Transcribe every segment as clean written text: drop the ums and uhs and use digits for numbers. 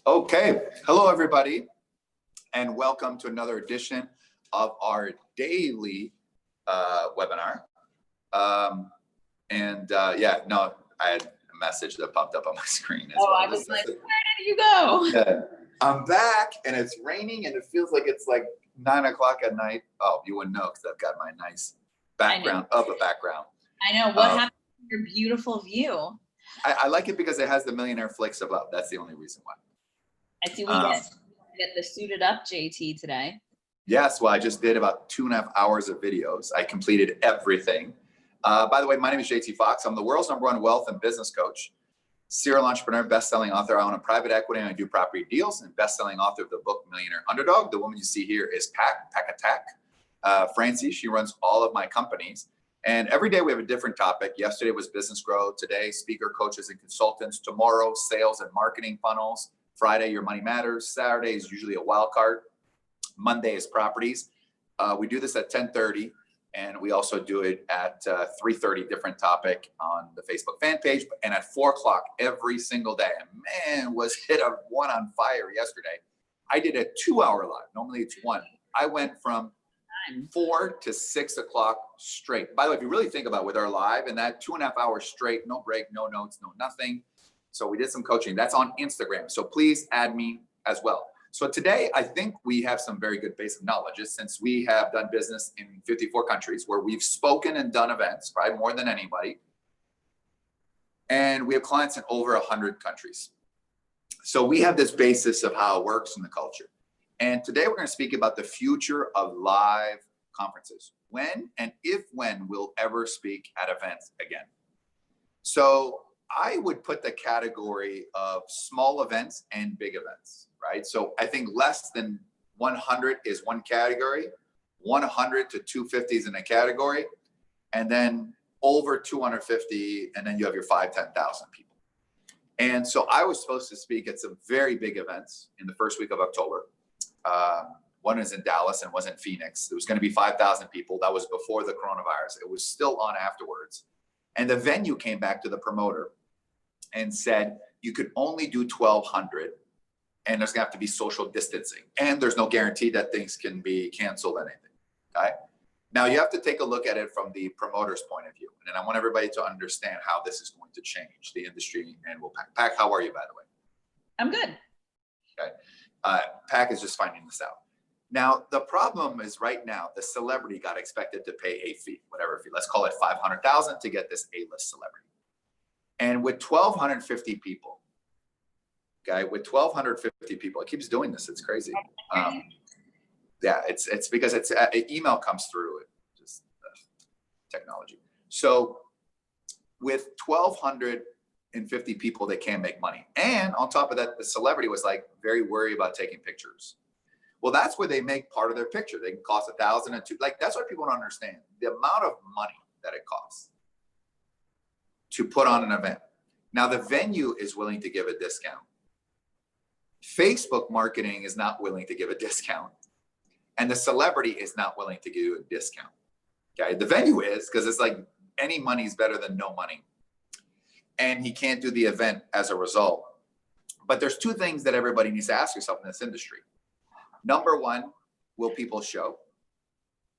Okay, hello everybody, and welcome to another edition of our daily webinar. I had a message that popped up on my screen as well. I was like, where did you go? Yeah. I'm back, and it's raining, and it feels like it's like 9 o'clock at night. Oh, you wouldn't know because I've got my nice background of a background. I know. What happened to your beautiful view? I like it because it has the millionaire flicks above. That's the only reason why. I see we get the suited up JT today. Yes, well, I just did about 2.5 hours of videos. I completed everything. By the way, my name is JT Foxx. I'm the world's #1 wealth and business coach, serial entrepreneur, best-selling author. I own a private equity and I do property deals, and best-selling author of the book Millionaire Underdog. The woman you see here is Pack Attack. Francie, she runs all of my companies. And every day we have a different topic. Yesterday was business growth. Today, speaker, coaches, and consultants. Tomorrow, sales and marketing funnels. Friday, your money matters. Saturday is usually a wild card. Monday is properties. We do this at 10:30, and we also do it at 3:30, different topic on the Facebook fan page, and at 4 o'clock every single day. And man, was hit a one on fire yesterday. I did a 2-hour live. Normally it's 1. I went from 4 to 6 o'clock straight. By the way, if you really think about it, with our live and that 2.5 hours straight, no break, no notes, no nothing. So we did some coaching. That's on Instagram. So please add me as well. So today, I think we have some very good basic knowledge, since we have done business in 54 countries where we've spoken and done events, probably more than anybody. And we have clients in over 100 countries. So we have this basis of how it works in the culture. And today we're going to speak about the future of live conferences. When and if when we'll ever speak at events again. So I would put the category of small events and big events, right? So I think less than 100 is one category, 100 to 250 is in a category, and then over 250, and then you have your 5,000 to 10,000 people. And so I was supposed to speak at some very big events in the first week of October. One is in Dallas and was in Phoenix. There was going to be 5,000 people. That was before the coronavirus. It was still on afterwards. And the venue came back to the promoter and said, you could only do 1,200, and there's gonna have to be social distancing. And there's no guarantee that things can be canceled or anything, okay? Now you have to take a look at it from the promoter's point of view. And I want everybody to understand how this is going to change the industry. And we'll Pack, how are you, by the way? I'm good. Okay, Pack is just finding this out. Now, the problem is right now, the celebrity got expected to pay a fee, whatever fee. Let's call it $500,000 to get this A-list celebrity. And with 1,250 people, okay, with 1,250 people, it keeps doing this. It's crazy. Yeah, it's because it's an email comes through. Just technology. So with 1,250 people, they can't make money. And on top of that, the celebrity was like very worried about taking pictures. Well, that's where they make part of their picture. They can cost $1,000 and $2,000. Like, that's what people don't understand. The amount of money that it costs to put on an event. Now, the venue is willing to give a discount. Facebook marketing is not willing to give a discount. And the celebrity is not willing to give you a discount. Okay, the venue is, because it's like any money is better than no money. And he can't do the event as a result. But there's 2 things that everybody needs to ask yourself in this industry. Number 1, will people show?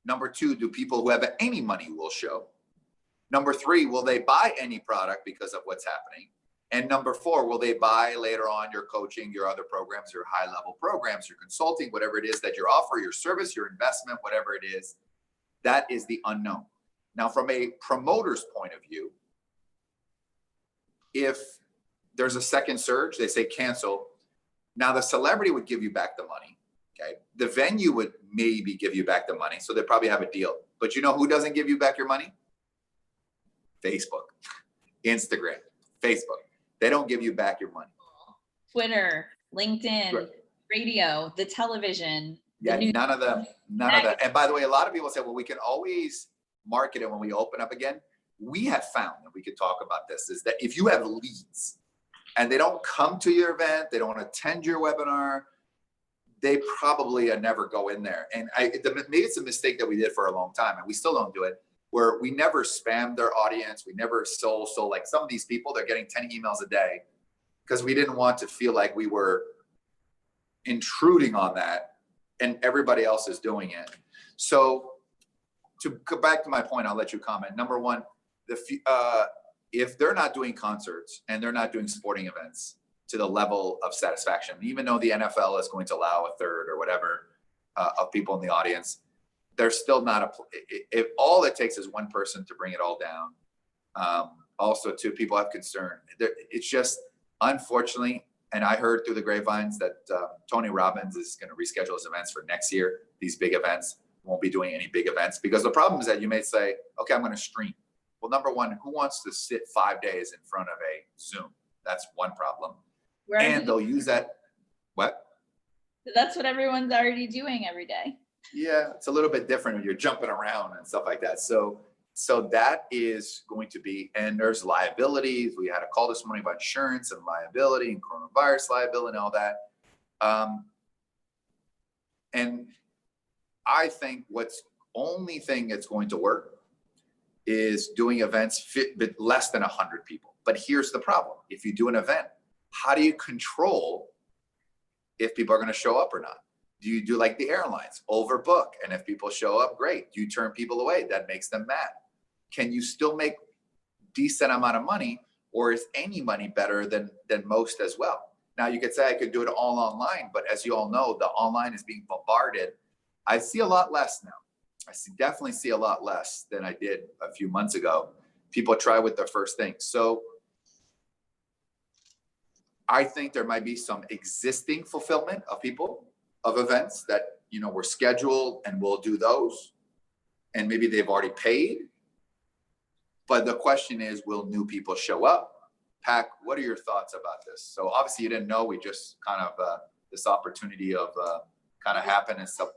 Number 2, do people who have any money will show? Number 3, will they buy any product because of what's happening? And number 4, will they buy later on your coaching, your other programs, your high-level programs, your consulting, whatever it is that you offer, your service, your investment, whatever it is? That is the unknown. Now, from a promoter's point of view, if there's a second surge, they say cancel. Now, the celebrity would give you back the money. Okay, the venue would maybe give you back the money, so they probably have a deal. But you know who doesn't give you back your money? Facebook, Instagram, Facebook. They don't give you back your money. Twitter, LinkedIn, right. Radio, the television. Yeah, none of them. And by the way, a lot of people say, well, we can always market it when we open up again. We have found, and we could talk about this, is that if you have leads and they don't come to your event, they don't attend your webinar, they probably never go in there. And maybe it's a mistake that we did for a long time, and we still don't do it, where we never spammed their audience. We never so like some of these people, they're getting 10 emails a day because we didn't want to feel like we were intruding on that, and everybody else is doing it. So to go back to my point, I'll let you comment. Number one, if they're not doing concerts and they're not doing sporting events to the level of satisfaction, even though the NFL is going to allow a third or whatever of people in the audience, they're still not if all it takes is one person to bring it all down. Also, too, people have concern. It's just, unfortunately, and I heard through the grapevines that Tony Robbins is going to reschedule his events for next year. These big events won't be doing any big events, because the problem is that you may say, okay, I'm going to stream. Well, number one, who wants to sit 5 days in front of a Zoom? That's one problem. Right. And they'll use that. What? That's what everyone's already doing every day. Yeah, it's a little bit different when you're jumping around and stuff like that. So that is going to be, and there's liabilities. We had a call this morning about insurance and liability and coronavirus liability and all that. And I think only thing that's going to work is doing events fit with less than 100 people. But here's the problem. If you do an event, how do you control if people are going to show up or not? Do you do like the airlines, overbook? And if people show up, great. Do you turn people away? That makes them mad. Can you still make decent amount of money, or is any money better than most as well? Now you could say I could do it all online, but as you all know, the online is being bombarded. I see a lot less now. Definitely see a lot less than I did a few months ago. People try with their first thing. So I think there might be some existing fulfillment of people, of events that, were scheduled, and we'll do those. And maybe they've already paid. But the question is, will new people show up? Pac, what are your thoughts about this? So obviously you didn't know, we just kind of, this opportunity of kind of happened and stuff.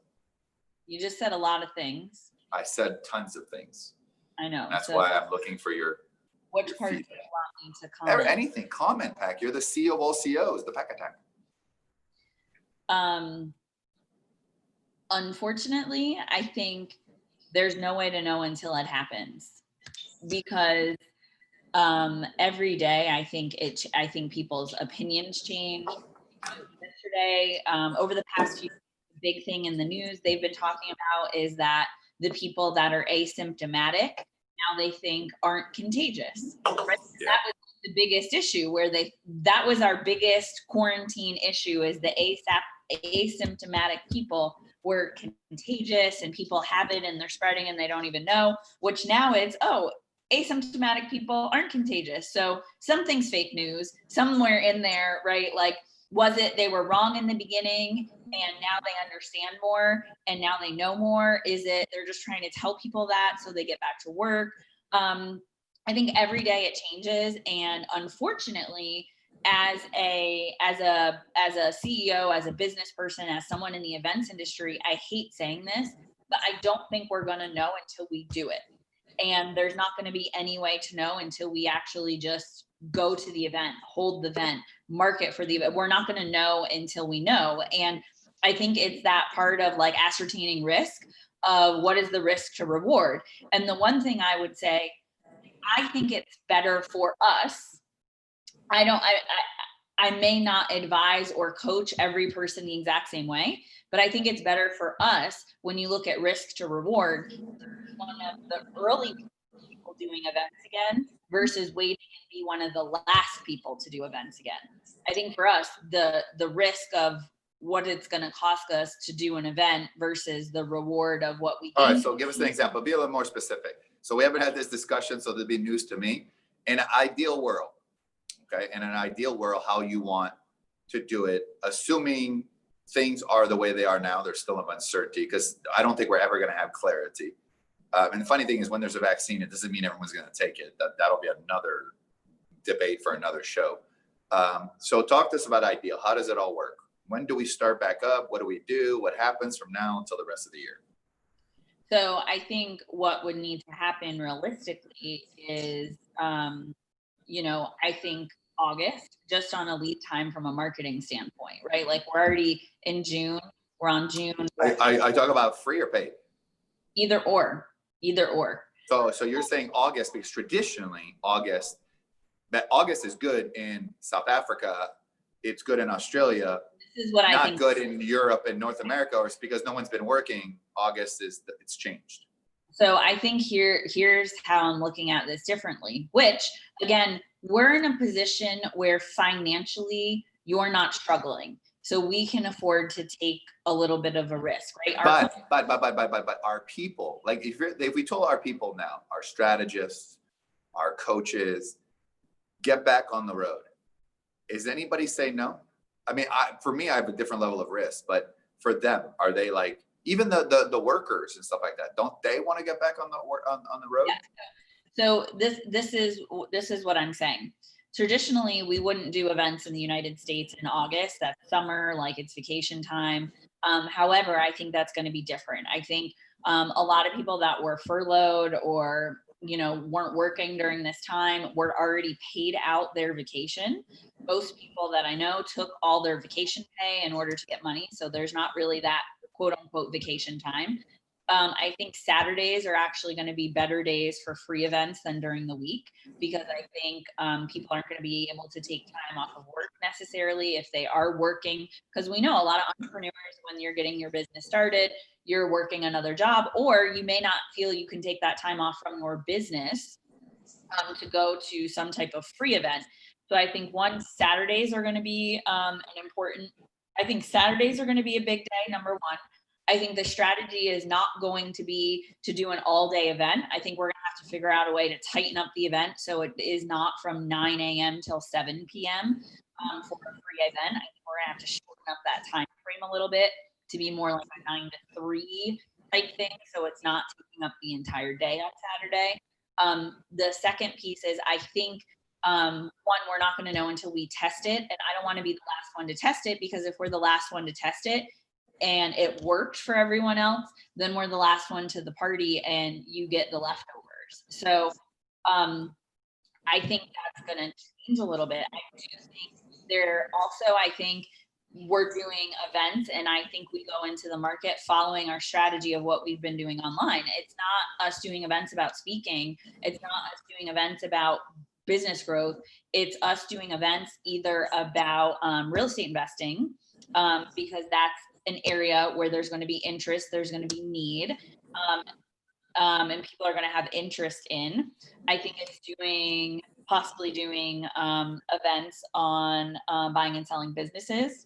You just said a lot of things. I said tons of things. I know. And that's why I'm looking for your Which part do you want me to comment? Anything, comment, Pac. You're the CEO of all CEOs, the Pac Attack. Unfortunately, I think there's no way to know until it happens, because every day I think people's opinions change. Yesterday, over the past few, big thing in the news they've been talking about is that the people that are asymptomatic now they think aren't contagious. Right? Yeah. That was the biggest issue, that was our biggest quarantine issue, is the asymptomatic people were contagious, and people have it and they're spreading and they don't even know, which now is, asymptomatic people aren't contagious. So something's fake news somewhere in there, right? Like, was it they were wrong in the beginning and now they understand more and now they know more? Is it they're just trying to tell people that so they get back to work? I think every day it changes, and unfortunately, as a CEO, as a business person, as someone in the events industry, I hate saying this, but I don't think we're going to know until we do it. And there's not going to be any way to know until we actually just go to the event, hold the event, market for the event. We're not going to know until we know. And I think it's that part of like ascertaining risk of what is the risk to reward. And the one thing I would say, I think it's better for us. I may not advise or coach every person the exact same way, but I think it's better for us when you look at risk to reward, one of the early people doing events again versus waiting and be one of the last people to do events again. I think for us, the risk of what it's going to cost us to do an event versus the reward of what we. All right, so give us an example. Be a little more specific. So we haven't had this discussion, so there'll be news to me. In an ideal world, okay, in an ideal world, how you want to do it, assuming things are the way they are now, there's still of uncertainty, because I don't think we're ever going to have clarity. And the funny thing is, when there's a vaccine, it doesn't mean everyone's going to take it. That'll be another debate for another show. So talk to us about ideal. How does it all work? When do we start back up? What do we do? What happens from now until the rest of the year? So I think what would need to happen realistically is, I think August, just on a lead time from a marketing standpoint, right? Like we're already in June, we're on June. I talk about free or paid? Either or. So you're saying August, because traditionally August is good in South Africa. It's good in Australia. this is what I not think. good in Europe and North America, or it's because no one's been working. August it's changed. So I think here's how I'm looking at this differently, which again, we're in a position where financially you're not struggling. So we can afford to take a little bit of a risk, right? But our people, like if we told our people now, our strategists, our coaches, get back on the road, is anybody saying no? I mean, for me, I have a different level of risk, but for them, are they like, even the workers and stuff like that, don't they want to get back on the road? Yeah. So this is what I'm saying. Traditionally, we wouldn't do events in the United States in August. That's summer, like it's vacation time. However, I think that's going to be different. I think a lot of people that were furloughed or weren't working during this time were already paid out their vacation. Most people that I know took all their vacation pay in order to get money. So there's not really that quote unquote vacation time. I think Saturdays are actually going to be better days for free events than during the week, because I think people aren't going to be able to take time off of work necessarily if they are working, because we know a lot of entrepreneurs, when you're getting your business started, you're working another job, or you may not feel you can take that time off from your business to go to some type of free event. So I think Saturdays are going to be I think Saturdays are going to be a big day, number one. I think the strategy is not going to be to do an all-day event. I think we're going to have to figure out a way to tighten up the event so it is not from 9 a.m. till 7 p.m. For a free event. I think we're going to have to shorten up that time frame a little bit to be more like a 9 to 3 type thing, so it's not taking up the entire day on Saturday. The second piece is, I think, one, we're not going to know until we test it, and I don't want to be the last one to test it, because if we're the last one to test it and it worked for everyone else, then we're the last one to the party and you get the leftovers. So I think that's going to change a little bit. I do think I think we're doing events, and I think we go into the market following our strategy of what we've been doing online. It's not us doing events about speaking. It's not us doing events about business growth. It's us doing events either about real estate investing, because that's an area where there's going to be interest, there's going to be need, and people are going to have interest in. I think it's possibly doing events on buying and selling businesses.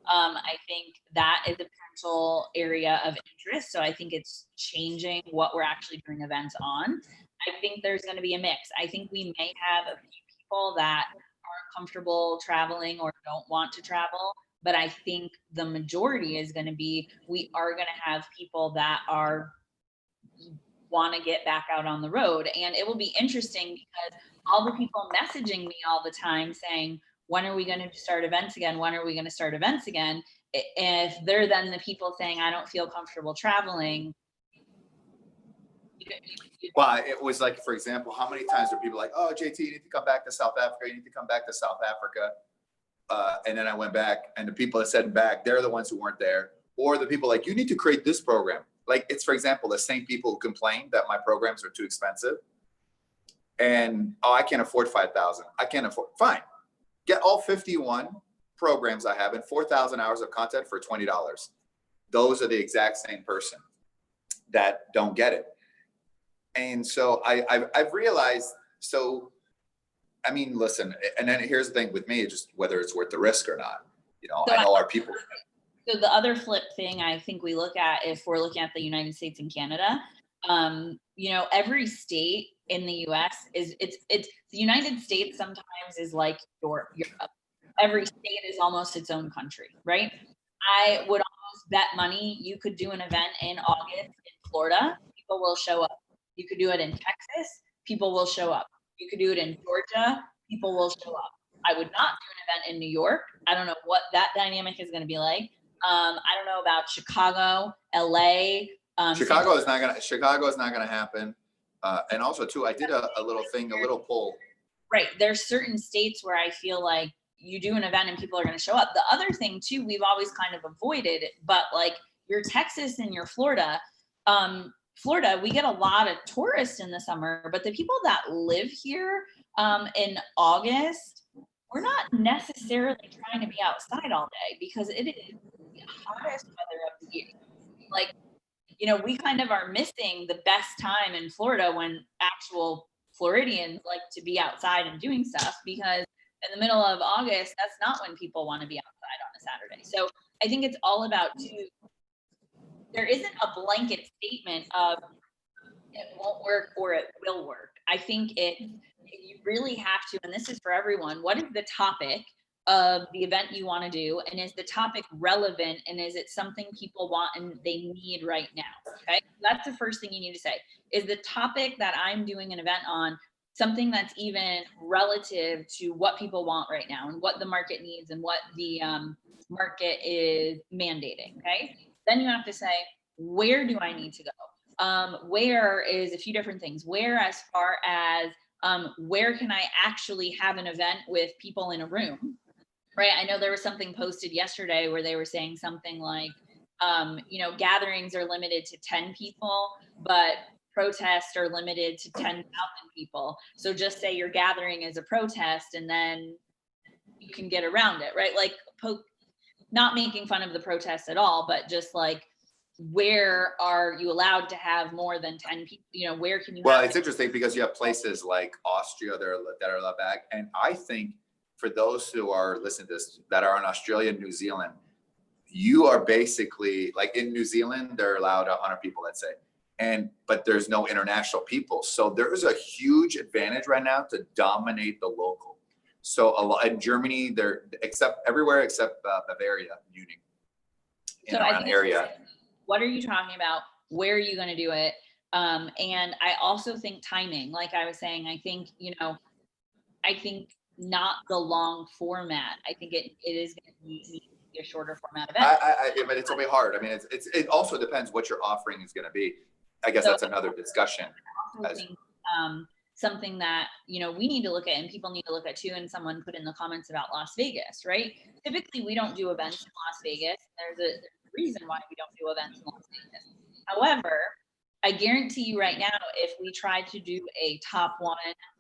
I think that is a potential area of interest. So I think it's changing what we're actually doing events on. I think there's going to be a mix. I think we may have a few people that aren't comfortable traveling or don't want to travel, but I think the majority is going to be, we are going to have people that want to get back out on the road. And it will be interesting because all the people messaging me all the time saying, when are we going to start events again? When are we going to start events again? If they're then the people saying, I don't feel comfortable traveling. Well, it was like, for example, how many times are people like, oh, JT, you need to come back to South Africa. You need to come back to South Africa. And then I went back, and the people that said back, they're the ones who weren't there. Or the people like, you need to create this program. Like, it's, for example, the same people who complain that my programs are too expensive. And, oh, I can't afford 5,000. I can't afford, fine. Get all 51 programs I have and 4,000 hours of content for $20. Those are the exact same person that don't get it. And so I've realized, so, I mean, listen, and then here's the thing with me, just whether it's worth the risk or not. So I know our people. So the other flip thing I think we look at, if we're looking at the United States and Canada, every state in the US it's the United States sometimes is like Europe. Every state is almost its own country, right? I would almost bet money you could do an event in August in Florida, people will show up. You could do it in Texas, people will show up. You could do it in Georgia, people will show up. I would not do an event in New York. I don't know what that dynamic is going to be like. I don't know about Chicago, LA. Chicago is not gonna happen. And also too, I did a little poll. Right. There's certain states where I feel like you do an event and people are going to show up. The other thing too, we've always kind of avoided, but like your Texas and your Florida, we get a lot of tourists in the summer, but the people that live here in August, we're not necessarily trying to be outside all day because it is the hottest weather of the year. Like, we kind of are missing the best time in Florida when actual Floridians like to be outside and doing stuff, because in the middle of August, that's not when people want to be outside on a Saturday. So I think it's all about there isn't a blanket statement of it won't work or it will work. I think you really have to, and this is for everyone, what is the topic of the event you want to do, and is the topic relevant, and is it something people want and they need right now? Okay, that's the first thing you need to say. Is the topic that I'm doing an event on something that's even relative to what people want right now and what the market needs and what the market is mandating? Okay, then you have to say, where do I need to go? Where is a few different things. Where, as far as where can I actually have an event with people in a room? Right. I know there was something posted yesterday where they were saying something like, gatherings are limited to 10 people, but protests are limited to 10,000 people. So just say your gathering is a protest and then you can get around it, right? Like, not making fun of the protests at all, but just like, where are you allowed to have more than 10 people? Where can you? Well, it's interesting because you have places like Austria that are allowed back. And I think for those who are listening to this that are in Australia and New Zealand, you are basically like in New Zealand, they're allowed 100 people, let's say. But there's no international people. So there is a huge advantage right now to dominate the local. So a lot in Germany, everywhere except Bavaria, Munich, in around area. What are you talking about? Where are you going to do it? And I also think timing, like I was saying, I think, I think not the long format. I think it is going to be a shorter format event. But it's gonna be hard. I mean, it also depends what your offering is going to be. I guess that's another discussion. I also think, something that, we need to look at and people need to look at too, and someone put in the comments about Las Vegas, right? Typically, we don't do events in Las Vegas. There's a reason why we don't do events in Las Vegas. However, I guarantee you right now, if we tried to do a top one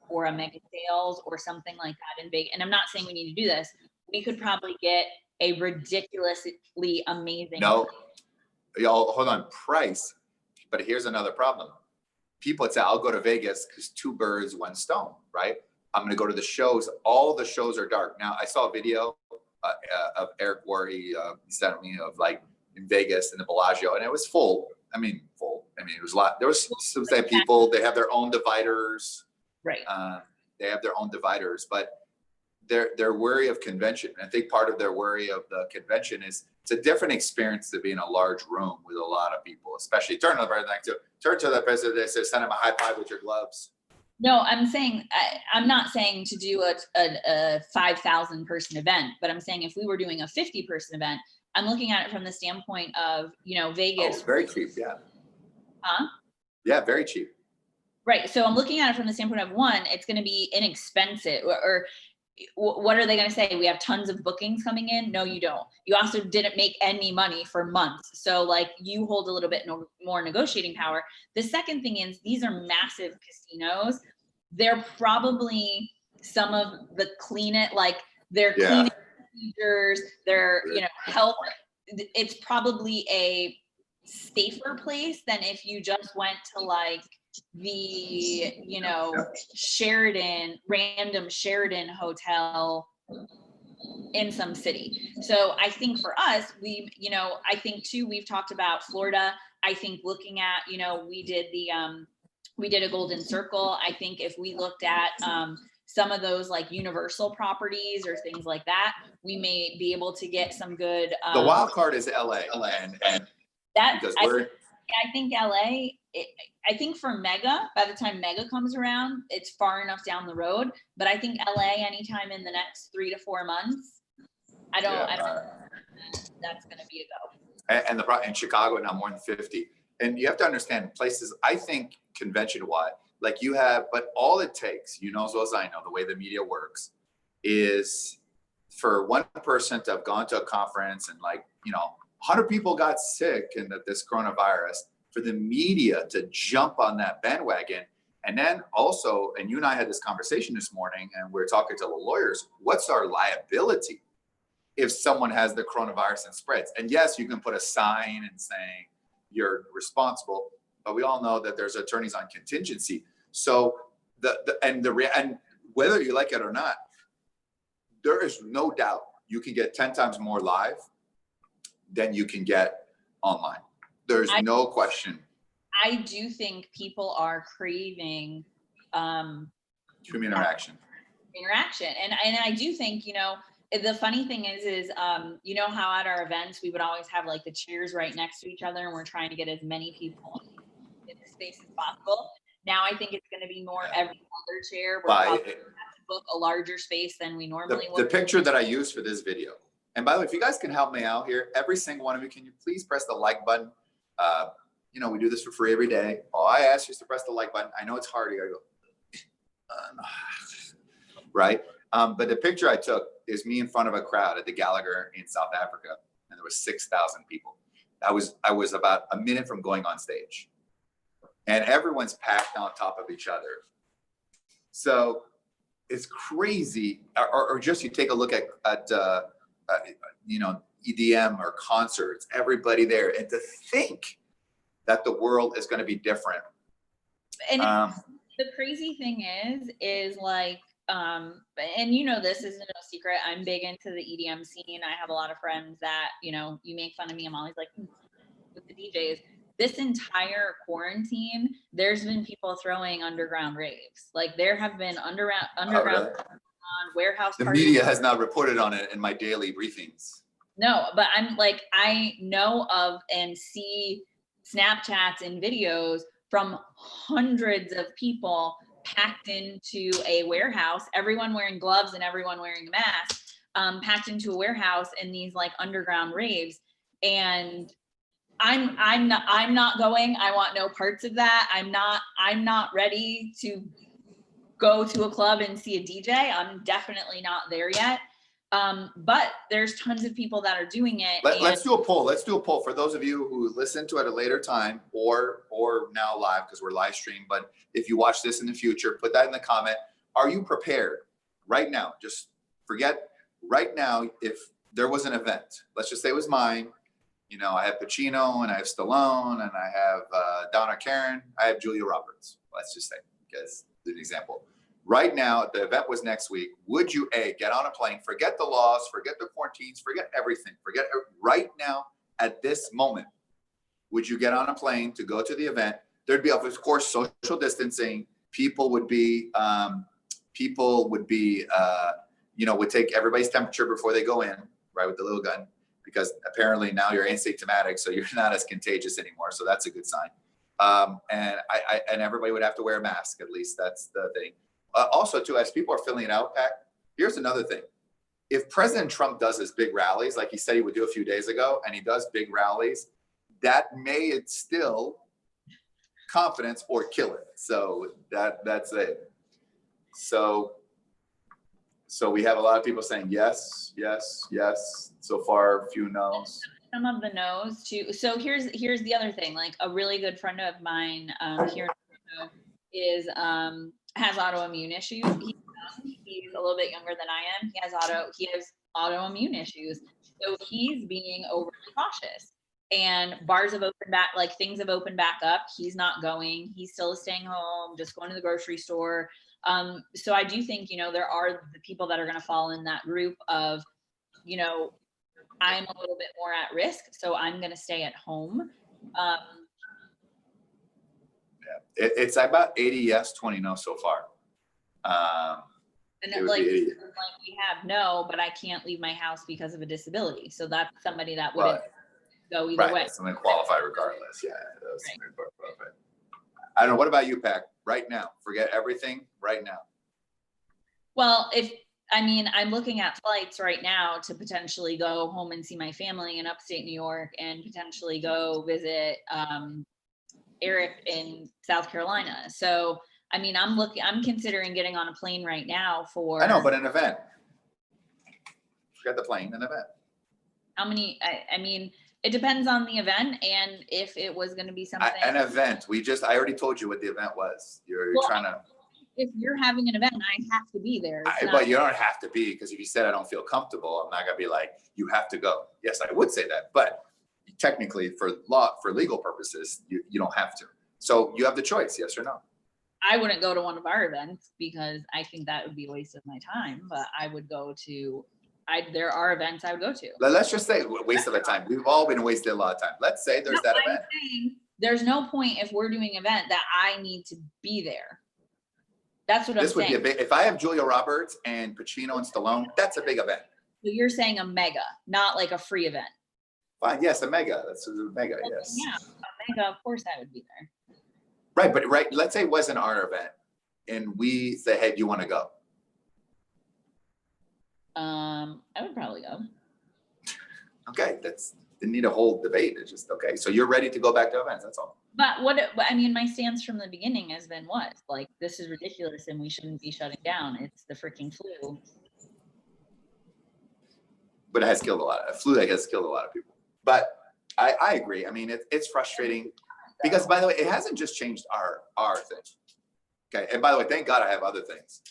or a mega sales or something like that in Vegas, and I'm not saying we need to do this, we could probably get a ridiculously amazing. No, y'all hold on, price. But here's another problem. People would say, I'll go to Vegas because 2 birds, 1 stone, right? I'm going to go to the shows. All the shows are dark. Now, I saw a video of Eric Worre, he sent me of like in Vegas in the Bellagio, and it was full. I mean, it was a lot. There was some people, they have their own dividers. Right. They have their own dividers, but they're wary of convention. And I think part of their worry of the convention is it's a different experience to be in a large room with a lot of people, especially turn to the president, they say, send him a high five with your gloves. No, I'm saying, I'm not saying to do a 5,000 person event, but I'm saying if we were doing a 50 person event, I'm looking at it from the standpoint of, Vegas. Oh, very cheap. Yeah. Huh? Yeah. Very cheap. Right. So I'm looking at it from the standpoint of, one, it's going to be inexpensive, or what are they going to say? We have tons of bookings coming in. No, you don't. You also didn't make any money for months. So like you hold a little bit more negotiating power. The second thing is these are massive casinos. They're probably some of the cleanest, like their cleaning procedures, their, health. It's probably a safer place than if you just went to like the, random Sheridan hotel in some city. So I think for us, I think too, we've talked about Florida. I think looking at, we did a Golden Circle. I think if we looked at some of those like Universal properties or things like that, we may be able to get some good. The wild card is LA. And that I think LA, I think for Mega, by the time Mega comes around, it's far enough down the road. But I think LA, anytime in the next 3 to 4 months, I don't that's going to be a go. And in Chicago now more than 50. And you have to understand places, I think convention wide, like you have, but all it takes, as well as I know, the way the media works is for one person to have gone to a conference and 100 people got sick in this coronavirus, for the media to jump on that bandwagon. And then also, and you and I had this conversation this morning, and we're talking to the lawyers, what's our liability if someone has the coronavirus and spreads? And yes, you can put a sign and saying you're responsible, but we all know that there's attorneys on contingency. So and whether you like it or not, there is no doubt you can get 10 times more live than you can get online. There's no question. I do think people are craving human interaction. And I do think, you know, the funny thing is you know how at our events we would always have like the chairs right next to each other, and we're trying to get as many people in the space as possible. Now I think it's going to be more every other chair. We're probably going to have to book a larger space than we normally would. The picture that I used for this video, and by the way, if you guys can help me out here, every single one of you, can you please press the like button? You know, we do this for free every day. All I ask you is to press the like button. I know it's hard. You gotta go, right? But the picture I took is me in front of a crowd at the Gallagher in South Africa, and there was 6,000 people. I was about a minute from going on stage, and everyone's packed on top of each other. So it's crazy. Or just you take a look at you know, EDM or concerts, everybody there, and to think that the world is going to be different. And the crazy thing is like, and you know, this isn't no secret, I'm big into the EDM scene. I have a lot of friends that, you know, you make fun of me, I'm always like, with the DJs. This entire quarantine, there's been people throwing underground raves. Like there have been underground warehouse the parties. Media has not reported on it in my daily briefings. No, but I'm like, I know of and see Snapchats and videos from hundreds of people packed into a warehouse, everyone wearing gloves and everyone wearing a mask, packed into a warehouse in these like underground raves. And I'm not going. I want no parts of that. I'm not ready to go to a club and see a DJ. I'm definitely not there yet. But there's tons of people that are doing it. Let's do a poll. Let's do a poll for those of you who listen to it at a later time or now live, because we're live stream. But if you watch this in the future, put that in the comment. Are you prepared right now? Just forget right now. If there was an event, let's just say it was mine. You know, I have Pacino and I have Stallone and I have Donna Karen. I have Julia Roberts. Let's just say, because it's an example. Right now, the event was next week. Would you, get on a plane, forget the laws, forget the quarantines, forget everything, right now, at this moment, would you get on a plane to go to the event? There'd be, of course, social distancing. People would would take everybody's temperature before they go in, right, with the little gun, because apparently now you're asymptomatic, so you're not as contagious anymore. So that's a good sign. And everybody would have to wear a mask, at least that's the thing. Also, too, as people are filling it out, Pat, here's another thing. If President Trump does his big rallies, like he said he would do a few days ago, and he does big rallies, that may instill confidence or kill it. So that's it. So we have a lot of people saying yes, yes, yes. So far, a few no's. Some of the no's too. So here's the other thing. Like a really good friend of mine here is has autoimmune issues. He's a little bit younger than I am. He has autoimmune issues. So he's being overly cautious. And bars have opened back, like things have opened back up. He's not going. He's still staying home, just going to the grocery store. So I do think, you know, there are the people that are going to fall in that group of, you know, I'm a little bit more at risk, so I'm going to stay at home. It's about 80 yes, 20 no so far. And like we have no, but I can't leave my house because of a disability. So that's somebody that wouldn't go either way. Something qualify regardless. Yeah. Right. I don't know. What about you, Pac? Right now, forget everything right now. Well, I'm looking at flights right now to potentially go home and see my family in upstate New York and potentially go visit Eric in South Carolina. So, I'm considering getting on a plane right now for. I know, but an event. Forget the plane, an event. How many, It depends on the event and if it was going to be something. An event. I already told you what the event was. You're trying to. If you're having an event, I have to be there. But you don't have to be, because if you said I don't feel comfortable, I'm not gonna be like, you have to go. Yes, I would say that, but technically for legal purposes, you don't have to. So you have the choice, yes or no. I wouldn't go to one of our events because I think that would be a waste of my time, but I would go to, there are events I would go to. Let's just say waste of a time. We've all been wasted a lot of time. Let's say there's that event. There's no point if we're doing an event that I need to be there. That's what I'm saying. This would be a big, if I have Julia Roberts and Pacino and Stallone, that's a big event. So you're saying a mega, not like a free event. Fine, yes, a mega. That's a mega, yes. Yeah, a mega, of course I would be there. Right, but let's say it wasn't our event and we say, hey, do you want to go? I would probably go. Okay, didn't need a whole debate. It's just, okay, so you're ready to go back to events, that's all. But I mean, my stance from the beginning has been what? Like, this is ridiculous and we shouldn't be shutting down. It's the freaking flu. But it has killed a flu that has killed a lot of people. But I agree. I mean, it's frustrating because, by the way, it hasn't just changed our thing. Okay, and by the way, thank God I have other things.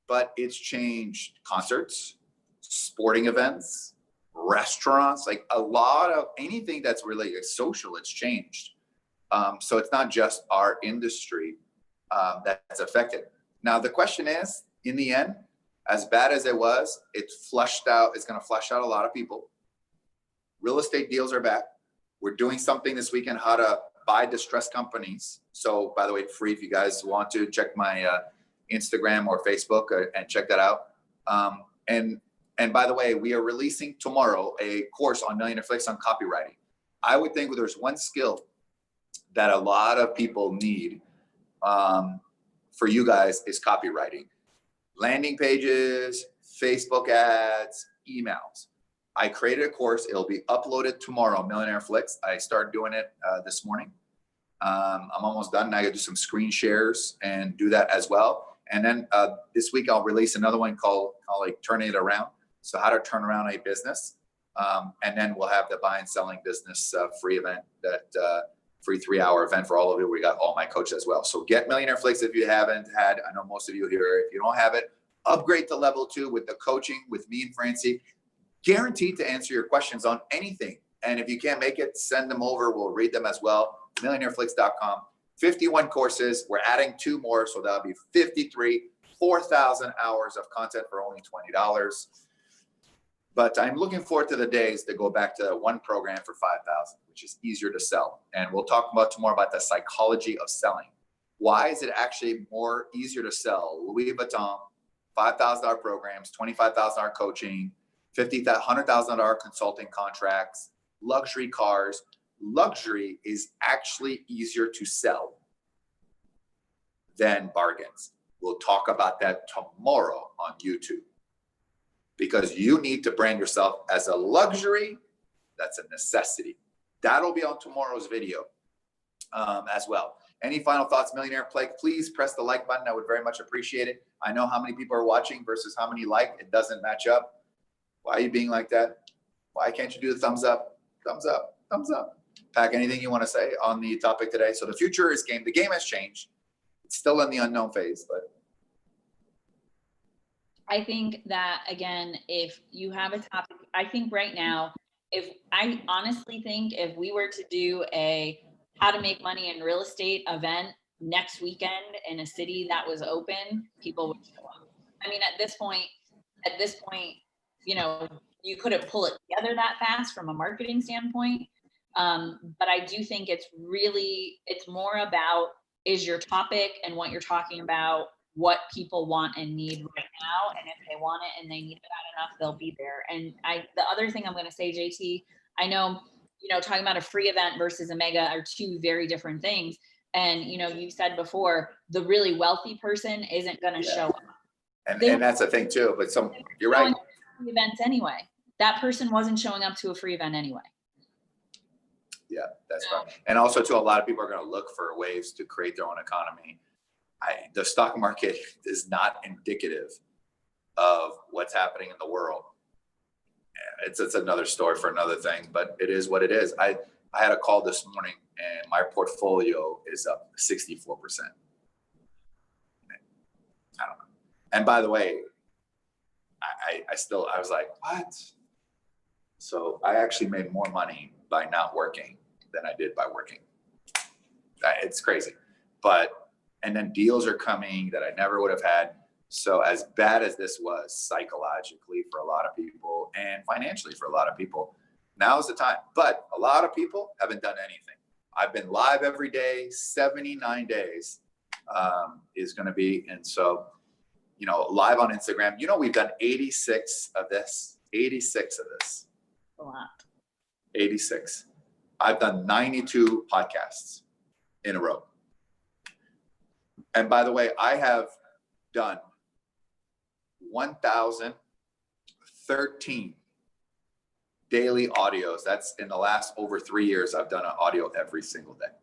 But it's changed concerts, sporting events, restaurants, like a lot of anything that's really social, it's changed. So it's not just our industry that's affected. Now, the question is, in the end, as bad as it was, it's going to flush out a lot of people. Real estate deals are back. We're doing something this weekend, how to buy distressed companies. So, by the way, free if you guys want to check my Instagram or Facebook and check that out. And by the way, we are releasing tomorrow a course on Millionaire Flicks on copywriting. I would think there's one skill that a lot of people need for you guys is copywriting. Landing pages, Facebook ads, emails. I created a course. It'll be uploaded tomorrow, Millionaire Flicks. I started doing it this morning. I'm almost done. Now I got to do some screen shares and do that as well. And then this week I'll release another one called like Turning It Around. So how to turn around a business. And then we'll have the buy and selling business free event, that free 3-hour event for all of you. We got all my coaches as well. So get Millionaire Flicks if you haven't had. I know most of you here, if you don't have it, upgrade to level 2 with the coaching with me and Francie. Guaranteed to answer your questions on anything. And if you can't make it, send them over. We'll read them as well. MillionaireFlix.com. 51 courses. We're adding 2 more. So that'll be 53, 4,000 hours of content for only $20. But I'm looking forward to the days to go back to one program for 5,000, which is easier to sell. And we'll talk about tomorrow about the psychology of selling. Why is it actually easier to sell Louis Vuitton, $5,000 programs, $25,000 coaching, $100,000 consulting contracts, luxury cars? Luxury is actually easier to sell than bargains. We'll talk about that tomorrow on YouTube, because you need to brand yourself as a luxury. That's a necessity. That'll be on tomorrow's video as well. Any final thoughts, Millionaire Plague? Please press the like button. I would very much appreciate it. I know how many people are watching versus how many like. It doesn't match up. Why are you being like that? Why can't you do the thumbs up? Thumbs up, thumbs up. Pack, anything you want to say on the topic today? So the future is game. The game has changed. It's still in the unknown phase, but. I think that, again, if you have a topic, I think right now, I honestly think if we were to do a how to make money in real estate event next weekend in a city that was open, people would show up. I mean, at this point, you know, you couldn't pull it together that fast from a marketing standpoint. But I do think it's more about, is your topic and what you're talking about what people want and need right now. And if they want it and they need it bad enough, they'll be there. And the other thing I'm going to say, JT, I know, talking about a free event versus a mega are 2 very different things. And, you said before, the really wealthy person isn't going to show up. And that's the thing too, but you're right. Events anyway. That person wasn't showing up to a free event anyway. Yeah, that's right. And also too, a lot of people are going to look for ways to create their own economy. The stock market is not indicative of what's happening in the world. it's another story for another thing, but it is what it is. I had a call this morning and my portfolio is up 64%. I don't know. And by the way, I was like, what? So I actually made more money by not working than I did by working. It's crazy. And then deals are coming that I never would have had. So as bad as this was psychologically for a lot of people and financially for a lot of people, now's the time. But a lot of people haven't done anything. I've been live every day, 79 days is going to be. And so, you know, live on Instagram, you know, we've done 86 of this, 86 of this. A lot. 86. I've done 92 podcasts in a row. And by the way, I have done 1,013 daily audios. That's in the last over 3 years. I've done an audio every single day,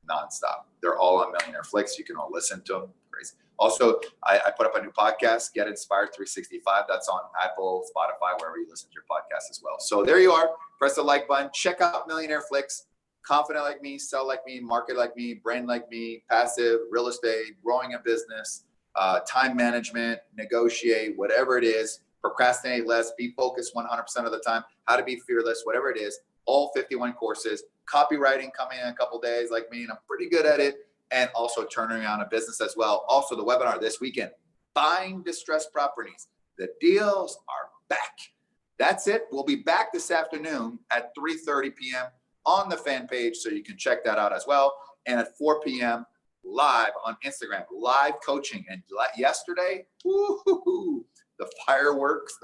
nonstop. They're all on Millionaire Flicks. You can all listen to them. Crazy. Also, I put up a new podcast, Get Inspired 365. That's on Apple, Spotify, wherever you listen to your podcast as well. So there you are. Press the like button. Check out Millionaire Flicks. Confident like me, sell like me, market like me, brand like me, passive, real estate, growing a business, time management, negotiate, whatever it is, procrastinate less, be focused 100% of the time, how to be fearless, whatever it is, all 51 courses, copywriting coming in a couple days like me, and I'm pretty good at it, and also turning around a business as well. Also the webinar this weekend, buying distressed properties. The deals are back. That's it. We'll be back this afternoon at 3:30 p.m. on the fan page, so you can check that out as well. And at 4 p.m. live on Instagram, live coaching. And yesterday, the fireworks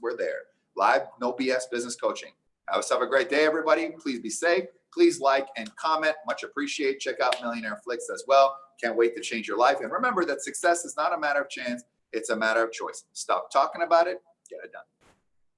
were there. Live, no BS business coaching. Have yourself a great day, everybody. Please be safe. Please like and comment. Much appreciated. Check out Millionaire Flicks as well. Can't wait to change your life. And remember that success is not a matter of chance. It's a matter of choice. Stop talking about it. Get it done.